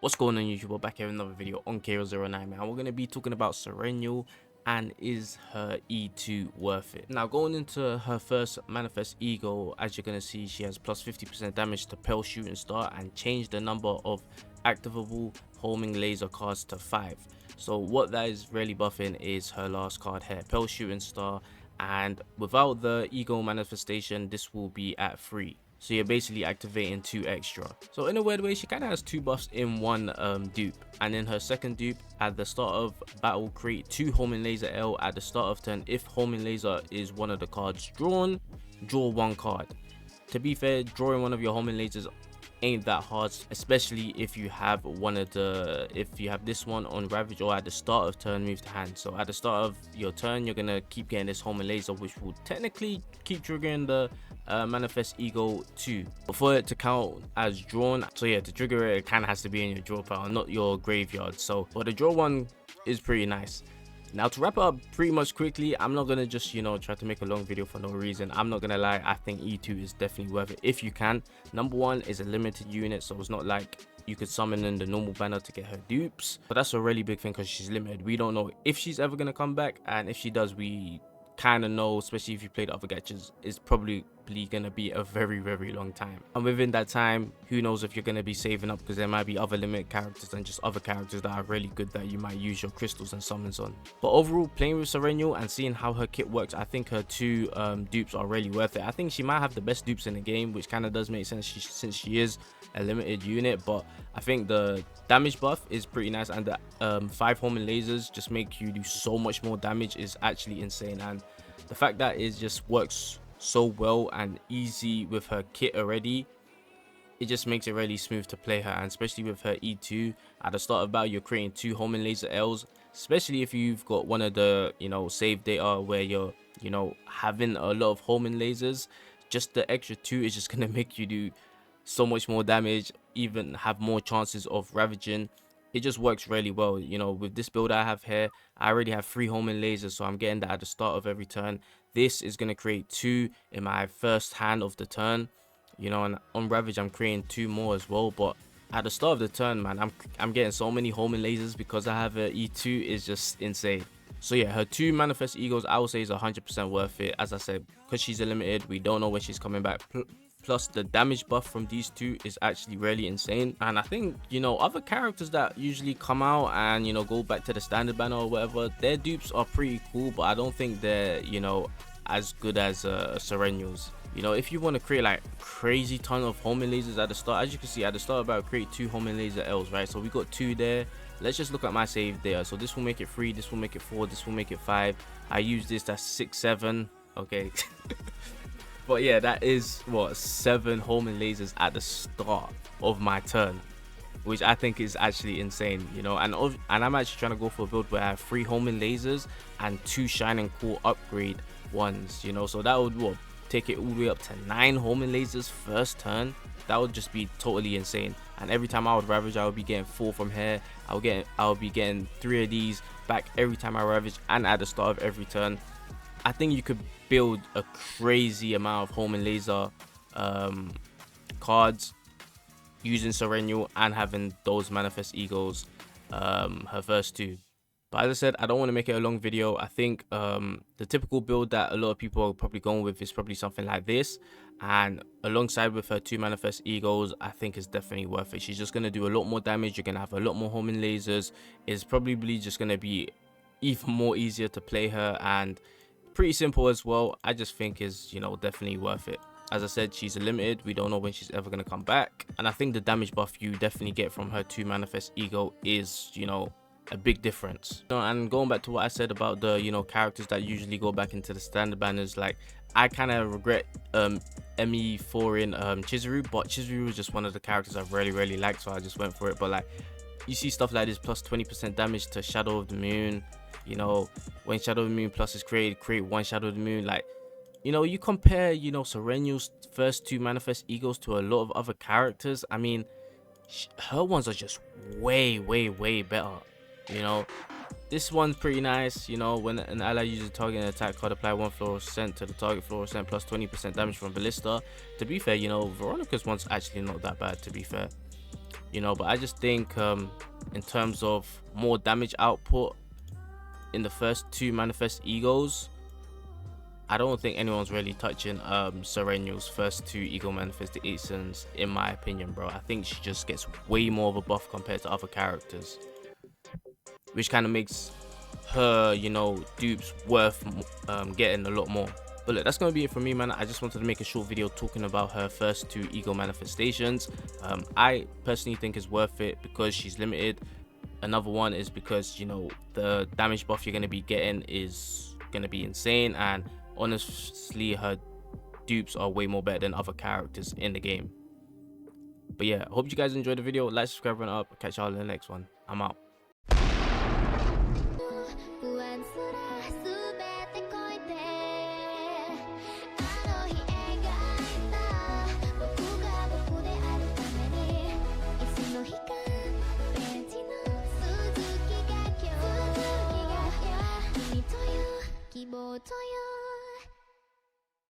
What's going on, YouTube? We're back here with another video on KO09, man. We're going to be talking about Serenial and is her E2 worth it. Now, going into her first manifest ego, as you're going to see, she has plus 50% damage to Pale Shooting Star and changed the number of activable homing laser cards to 5. So what that is really buffing is her last card here, Pale Shooting Star, and without the ego manifestation, this will be at 3. So you're basically activating 2 extra. So in a weird way, she kind of has 2 buffs in one dupe. And in her second dupe, at the start of battle, create 2 homing laser L at the start of turn. If homing laser is one of the cards drawn, draw 1 card. To be fair, drawing one of your homing lasers ain't that hard, especially if you have this one on Ravage or at the start of turn move to hand. So at the start of your turn, you're gonna keep getting this homing laser, which will technically keep triggering the manifest ego 2 for it to count as drawn. So yeah, to trigger it, it kind of has to be in your draw pile, not your graveyard. So but the draw one is pretty nice. Now to wrap up pretty much quickly, I'm not gonna just try to make a long video for no reason. I'm not gonna lie, I think E2 is definitely worth it if you can. Number one is a limited unit, so it's not like you could summon in the normal banner to get her dupes, but that's a really big thing because she's limited. We don't know if she's ever gonna come back, and if she does, we kind of know, especially if you played other gaches, it's probably gonna be a very long time. And within that time, who knows if you're gonna be saving up, because there might be other limited characters and just other characters that are really good that you might use your crystals and summons on. But overall, playing with Serenial and seeing how her kit works, I think her 2 dupes are really worth it. I think she might have the best dupes in the game, which kind of does make sense since she is a limited unit. But I think the damage buff is pretty nice, and the 5 homing lasers just make you do so much more damage is actually insane. And the fact that it just works so well and easy with her kit already, it just makes it really smooth to play her. And especially with her E2 at the start of battle, you're creating 2 homing laser L's, especially if you've got one of the save data where you're having a lot of homing lasers. Just the extra 2 is just gonna make you do so much more damage, even have more chances of ravaging. It just works really well. With this build I have here, I already have 3 homing lasers, so I'm getting that at the start of every turn. This is going to create 2 in my first hand of the turn, and on Ravage I'm creating 2 more as well. But at the start of the turn, man, I'm getting so many homing lasers because I have a E2 is just insane. So yeah, her 2 manifest egos I would say is 100% worth it. As I said, because she's a limited, we don't know when she's coming back. Plus the damage buff from these 2 is actually really insane. And I think other characters that usually come out and go back to the standard banner or whatever, their dupes are pretty cool, but I don't think they're as good as Serenial's. If you want to create like crazy ton of homing lasers at the start, as you can see at the start about create 2 homing laser L's, right? So we got 2 there. Let's just look at my save there. So this will make it 3, this will make it 4, this will make it 5. I use this, that's 6, 7. Okay. But yeah, that is what, 7 homing lasers at the start of my turn, which I think is actually insane. And I'm actually trying to go for a build where I have 3 homing lasers and 2 shining core upgrade ones. So that would take it all the way up to 9 homing lasers first turn. That would just be totally insane. And every time I would ravage, I would be getting 4 from here. I would be getting 3 of these back every time I ravage, and at the start of every turn. I think you could build a crazy amount of homing laser cards using Serenial and having those manifest egos, her first 2. But as I said, I don't want to make it a long video. I think the typical build that a lot of people are probably going with is probably something like this, and alongside with her 2 manifest egos, I think is definitely worth it. She's just going to do a lot more damage. You're going to have a lot more homing lasers. It's probably just going to be even more easier to play her, and pretty simple as well. I just think is definitely worth it. As I said, she's a limited, we don't know when she's ever going to come back, and I think the damage buff you definitely get from her 2 manifest ego is a big difference. And going back to what I said about the characters that usually go back into the standard banners, like I kind of regret ME4 in Chizuru, but Chizuru was just one of the characters I really liked, so I just went for it. But like, you see stuff like this, plus 20% damage to Shadow of the Moon. When Shadow of the Moon plus is created, create 1 Shadow of the Moon. Like, you compare Serenial's first 2 manifest egos to a lot of other characters. I mean, her ones are just way better. This one's pretty nice. When an ally uses a target and attack card, apply 1 fluorescent to the target fluorescent plus 20% damage from ballista. To be fair, Veronica's one's actually not that bad, to be fair. you know. But I just think in terms of more damage output in the first 2 manifest egos, I don't think anyone's really touching Serenial's first 2 ego manifestations, in my opinion, bro. I think she just gets way more of a buff compared to other characters, which kind of makes her, you know, dupes worth getting a lot more. But look, that's gonna be it for me, man. I just wanted to make a short video talking about her first 2 ego manifestations. I personally think it's worth it because she's limited. Another one is because, you know, the damage buff you're gonna be getting is gonna be insane, and honestly her dupes are way more better than other characters in the game. But yeah, I hope you guys enjoyed the video. Like, subscribe, and up. Catch y'all in the next one. I'm out. To you